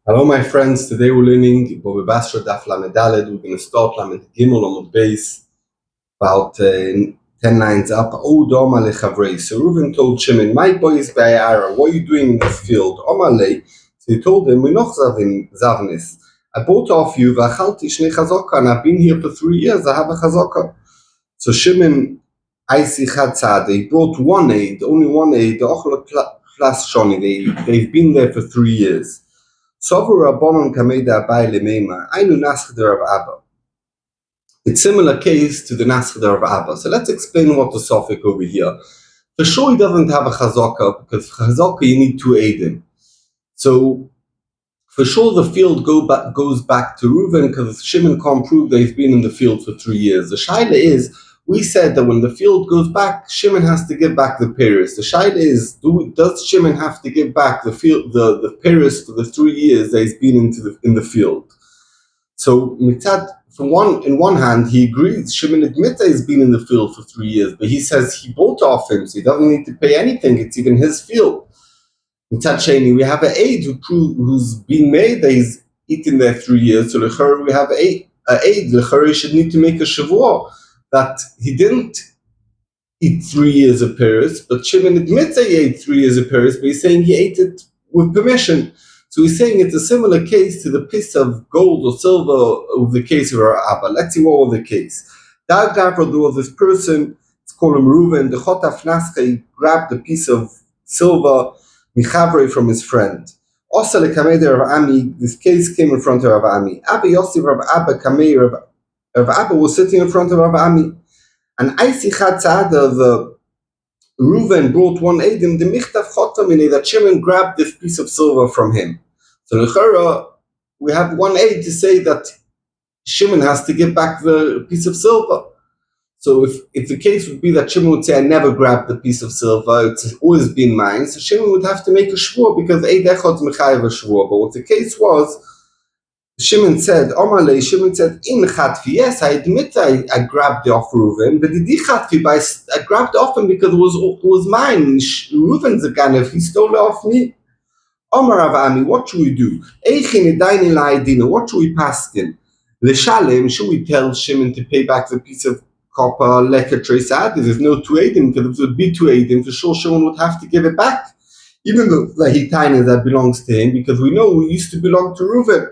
Hello, my friends. Today we're learning Basra Daf Lamedaled. We're going to start Lamed Gimel on base about 10 lines up. Doma lechavrei. So Reuven told Shimon, "My boy is by Ara. What are you doing in this field?" Omalei. So he told him, "We're not zavnis. I bought off you v'achalti shnei chazaka, and I've been here for 3 years. I have a chazaka." So Shimon, Aisi Chatzad, he brought one aid, only one aid. The Ochla Klas Shoni. They've been there for 3 years. It's similar case to the Nascheder of Abba. So let's explain what the Sophic over here. For sure he doesn't have a Chazaka, because for Chazaka you need 2 Eidim. So for sure the field goes back to Reuven, because Shimon can't prove that he's been in the field for 3 years. The Shaila is, we said that when the field goes back, Shimon has to give back the Paris. The Shaila is, does Shimon have to give back the field, the Paris for the 3 years that he's been in the field? So Mitzad, in one hand, he agrees. Shimon admits that he's been in the field for 3 years, but he says he bought off him, so he doesn't need to pay anything. It's even his field. Mitzad Sheni, we have an aid who's been made that he's eaten there 3 years. So l'chor we have an aid. L'chor he should need to make a shavua that he didn't eat 3 years of Paris, but Shimon admits that he ate 3 years of Paris, but he's saying he ate it with permission. So he's saying it's a similar case to the piece of gold or silver of the case of our Abba. Let's see what was the case. There was this person, let's call him Reuven, the Chotaf Naska, he grabbed a piece of silver Michavre from his friend. Also, the Kamei Rav Ami, this case came in front of Rav Ami. Abba Yossi Rav Abba Kamei Rav Abba was sitting in front of Rav Ami. And Aisi Chatzada, the Reuven brought one Eidim, the Michtav Chotamine, that Shimon grabbed this piece of silver from him. So l'chara, we have one aid to say that Shimon has to give back the piece of silver. So if the case would be that Shimon would say, I never grabbed the piece of silver, it's always been mine, so Shimon would have to make a shvur, because Eid Echad's mechayev a shvur. But what the case was, Shimon said, in Chatfi, yes, I admit I grabbed it off Reuven, but I grabbed it off him because it was mine. Reuven's a ganav, he stole it off me. Omar Avami, what should we do? What should we pass him? L'shalem, should we tell Shimon to pay back the piece of copper leker tresad? There's no 2 Eidim, because if it would be 2 Eidim, for sure Shimon would have to give it back. Even though the Hitaina that belongs to him, because we know we used to belong to Reuven.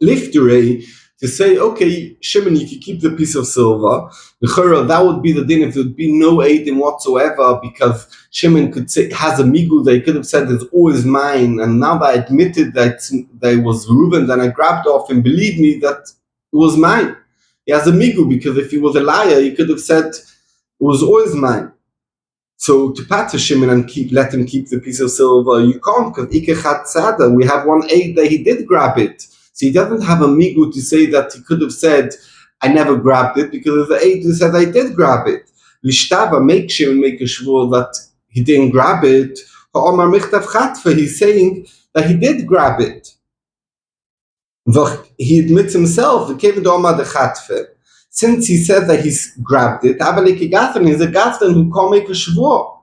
Lifterei, to say, okay, Shimon, you can keep the piece of silver. That would be the din if there would be no Eidim whatsoever, because Shimon could say, has a migu, they could have said it's always mine, and now that I admitted that it was Reuven, then I grabbed off, and believe me that it was mine. He has a migu, because if he was a liar, he could have said it was always mine. So to pater Shimon and let him keep the piece of silver, you can't, because Ikechat Sada, we have one aid that he did grab it. So he doesn't have a migu to say that he could have said, I never grabbed it, because the aid who said I did grab it. Lishtava, make Shimon make a shvur that he didn't grab it. Ha'omar michtav chatfa, he's saying that he did grab it. He admits himself, since he said that he's grabbed it, he's a Gathan who can't make a shvur.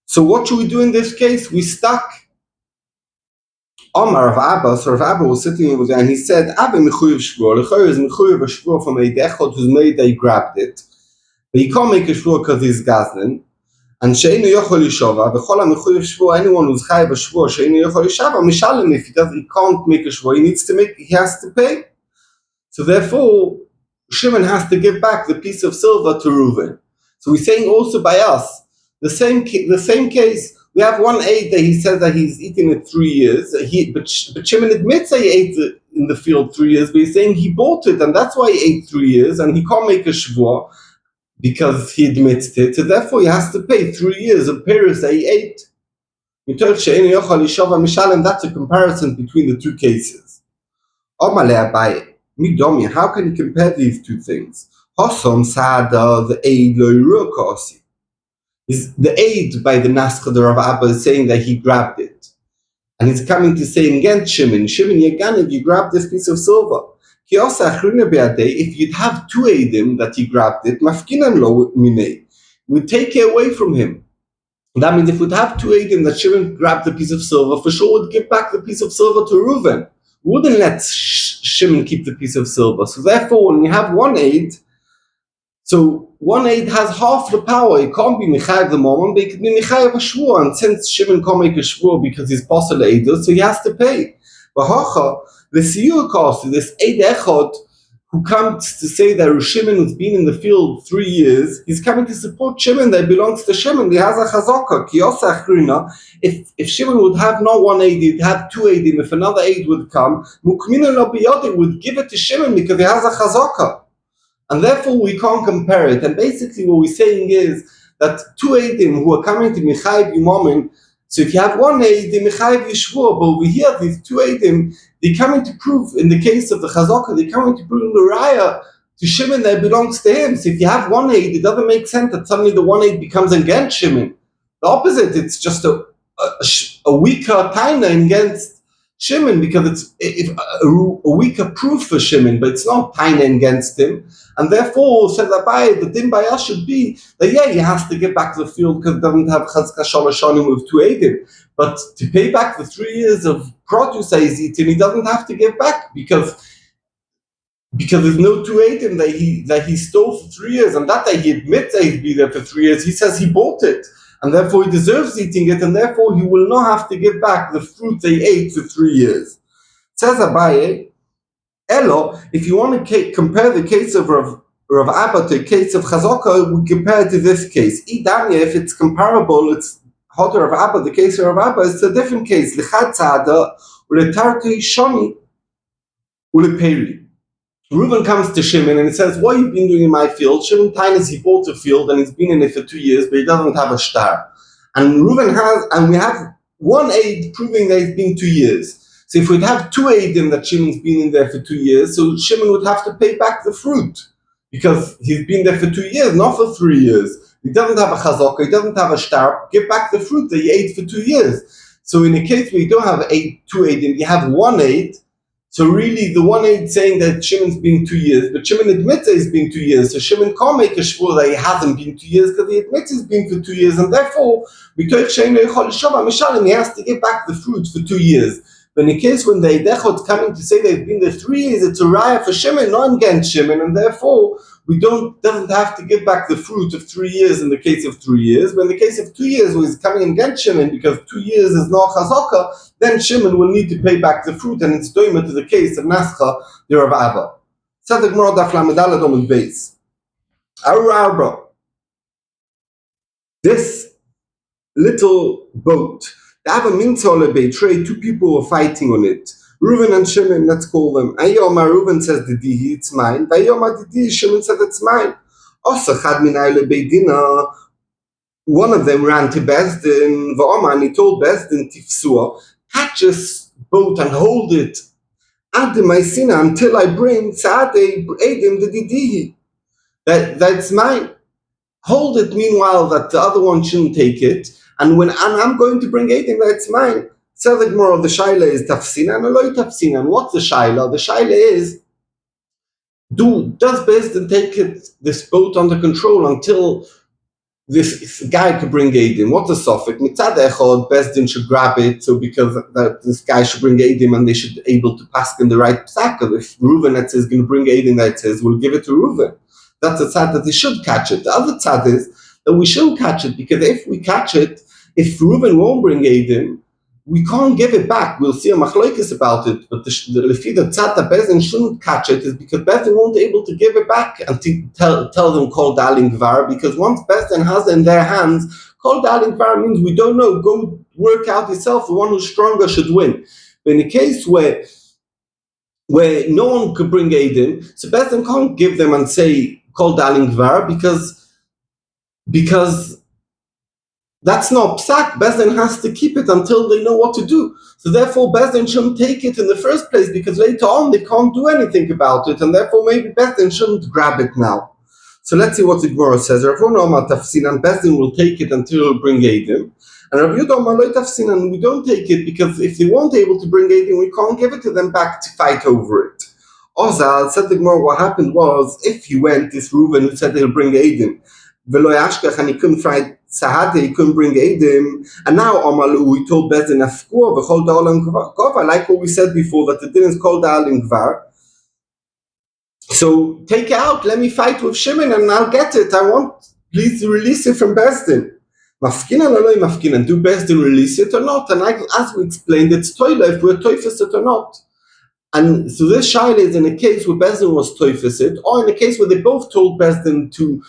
So what should we do in this case? We stuck. Omar of Abba, so Rav Abba was sitting over there, and he said, Abba mechuyev shvur, l'chayr is mechuyev a shvur from Eid Echad who's made that he grabbed it, but he can't make a shvur because he's Gazlan, and she'enu yochol yishova, v'chol ha-mechuyev shvur, anyone who's chayev a shvur, she'enu yochol yishava, mishalem, if he can't make a shvur, he has to pay. So therefore, Shimon has to give back the piece of silver to Reuven. So we're saying also by us, the same case, we have one aid that he says that he's eaten it 3 years. But Shimon admits that he ate it in the field 3 years, but he's saying he bought it, and that's why he ate 3 years, and he can't make a shvur because he admits it. So therefore, he has to pay 3 years of Paris that he ate. That's a comparison between the 2 cases. How can you compare these 2 things? The aid is the aid by the Nascheder of Abba is saying that he grabbed it. And he's coming to say against Shimon, Yaganav, you grabbed this piece of silver. If you'd have 2 Eidim that he grabbed it, we'd take it away from him. That means if we'd have two Eidim that Shimon grabbed the piece of silver, for sure would give back the piece of silver to Reuven. We wouldn't let Shimon keep the piece of silver. So therefore, when you have one Eid, so one Eid has half the power. It can't be Michayev the moment, but it can be Michayev a Shvur. And since Shimon can't make a Shvur because he's Posel Eidah, so he has to pay. But Hacha, the Siyur cost, this Eid Echad, who comes to say that Shimon has been in the field 3 years, he's coming to support Shimon that belongs to Shimon. He has a chazaka. If Shimon would have not one aid, he'd have two aidim. If another aid would come, Mukmina lo biyodi would give it to Shimon because he has a chazaka. And therefore we can't compare it. And basically what we're saying is that two aidim who are coming to Michayev Yumomin, so if you have one aid, the Michayev Yishvur, but over here these two aidim, they're coming to prove, in the case of the Chazaka, they're coming to prove in the Raya to Shimon that it belongs to him. So if you have one aid, it doesn't make sense that suddenly the one aid becomes against Shimon. The opposite, it's just a weaker taina against Shimon, because it's a weaker proof for Shimon, but it's not taina against him. And therefore, says Abaye, the din bayah should be that he has to get back to the field because it doesn't have chazka shaloshanim with two aidim. But to pay back the 3 years of produce that he's eaten, he doesn't have to give back because there's no two aidim that he stole for 3 years, and that day he admits that he's been there for 3 years. He says he bought it, and therefore he deserves eating it, and therefore he will not have to give back the fruit they ate for 3 years. Says Abaye, Elo, if you want to compare the case of Rav Abba to the case of Chazaka, we compare it to this case. Idanya, if it's comparable, it's Hotter of Abba, the case of Abba, it's a different case. L'chad tzada, u'letarti shoni, u'leperi. Reuven comes to Shimon and he says, what have you been doing in my field? Shimon Tainis, he bought a field and he's been in it for 2 years, but he doesn't have a star. And Reuven has, and we have one aid proving that it's been 2 years. So if we'd have two aidim that Shimon's been in there for 2 years, so Shimon would have to pay back the fruit because he's been there for 2 years, not for 3 years. He doesn't have a chazaka, he doesn't have a shtar, give back the fruit that he ate for 2 years. So in a case where you don't have two aidim, you have one aid. So really the one aid saying that Shimon's been 2 years, but Shimon admits that he's been 2 years. So Shimon can't make a shvur that he hasn't been 2 years because he admits he's been for 2 years, and therefore he has to give back the fruit for 2 years. But in the case when the Eidechot is coming to say they've been there 3 years, it's a raya for Shimon, not against Shimon, and therefore we doesn't have to give back the fruit of 3 years in the case of 3 years. But in the case of 2 years, where he's coming against Shimon because 2 years is not chazaka, then Shimon will need to pay back the fruit, and it's doima to the case of Nascha, the Rav Abba. Tzaddik Gemara Daf Lamed on the base. Arba. This little boat, they have a mintzole betray, 2 people were fighting on it. Reuven and Shimon, let's call them. Ayoma, Reuven says the dihi, it's mine. Ayoma the dihi, Shimon said it's mine. Also, chad minay lebeidina. One of them ran to Bezdin, Va'oma, and he told Bezdin tifsua, catch this boat and hold it ad maisina until I bring Saadei Eidim the dihi. That's mine. Hold it meanwhile that the other one shouldn't take it. And I'm going to bring Eidim, that's mine. So the Gemara, the Shaila is Tafsina and Eloi Tafsina. And what's the Shaila? The Shaila is, does Bezdin take this boat under control until this guy could bring Eidim? What's the Sophic? Mitzad Echod, Bezdin should grab it, so because this guy should bring Eidim and they should be able to pass in the right psak. If Reuven that says going to bring Eidim that says, we'll give it to Reuven. That's the tzad that they should catch it. The other tzad is that we shouldn't catch it, because if we catch it, if Reuven won't bring Eidim, we can't give it back. We'll see a machlokes about it, but the tzad that Bezdin shouldn't catch it is because Bezdin won't be able to give it back and tell them kol dalin gvar, because once Bezdin has it in their hands, kol dalin gvar means we don't know, go work out yourself, the one who's stronger should win. But in a case where no one could bring Eidim, so Bezdin can't give them and say kol dalin gvar, because that's not psak. Bezdin has to keep it until they know what to do. So therefore Bezdin shouldn't take it in the first place, because later on they can't do anything about it, and therefore maybe Bezdin shouldn't grab it now. So let's see what the Gemara says. Rav Huna Amar Tafsinan, Bezdin will take it until he'll bring Eidim. And Rav Yudah Amar Lo Tafsinan, we don't take it, because if they weren't able to bring Eidim, we can't give it to them back to fight over it. Ozal said the Gemara, what happened was, if he went, this Reuven who said he'll bring Eidim, V'lo yashkach, and he couldn't Sahate, he couldn't bring Eidim, and now Amalu, he told Bezdin Afkur, V'chol Da'olam Gvar, like what we said before, that the din is called Da'olam Gvar. So take it out, let me fight with Shimon and I'll get it. I want, please release it from Bezdin. Mafkinan or no mafkinan, do Bezdin release it or not? And as we explained, it's toila if we're toifus it or not. And so this shaila is in a case where Bezdin was toifus it, or in a case where they both told Bezdin to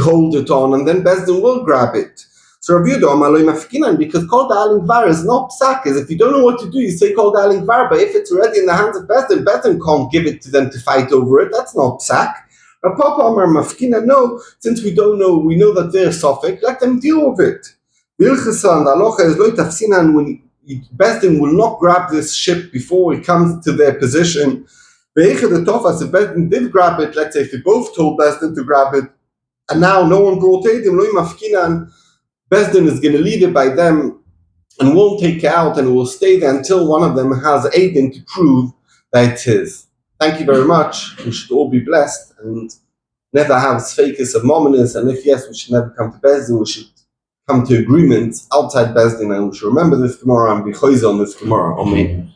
hold it on, and then Bezdin will grab it. So Rav Yehuda Amar lo mafkinan, because kol da'alin gvar is not psak, is if you don't know what to do, you say kol da'alin gvar, but if it's already in the hands of Bezdin, Bezdin can't give it to them to fight over it, that's not psak. Rav Papa Amar mafkinan, no, since we don't know, we know that they're sophic, let them deal with it. Vilchasa and alocha is lo tafsinan, when Bezdin will not grab this ship before it comes to their position. Ve'echa the tofas, if Bezdin did grab it, let's say if they both told Bezdin to grab it, and now no one brought Eidim, lo mafkinan, Bezdin is going to leave it by them and won't take it out, and it will stay there until one of them has Eidim to prove that it's his. Thank you very much. We should all be blessed and never have sfeikis of mominus, and if yes, we should never come to Bezdin, we should come to agreements outside Bezdin, and we should remember this Gemara and be choiz on this Gemara. Amen.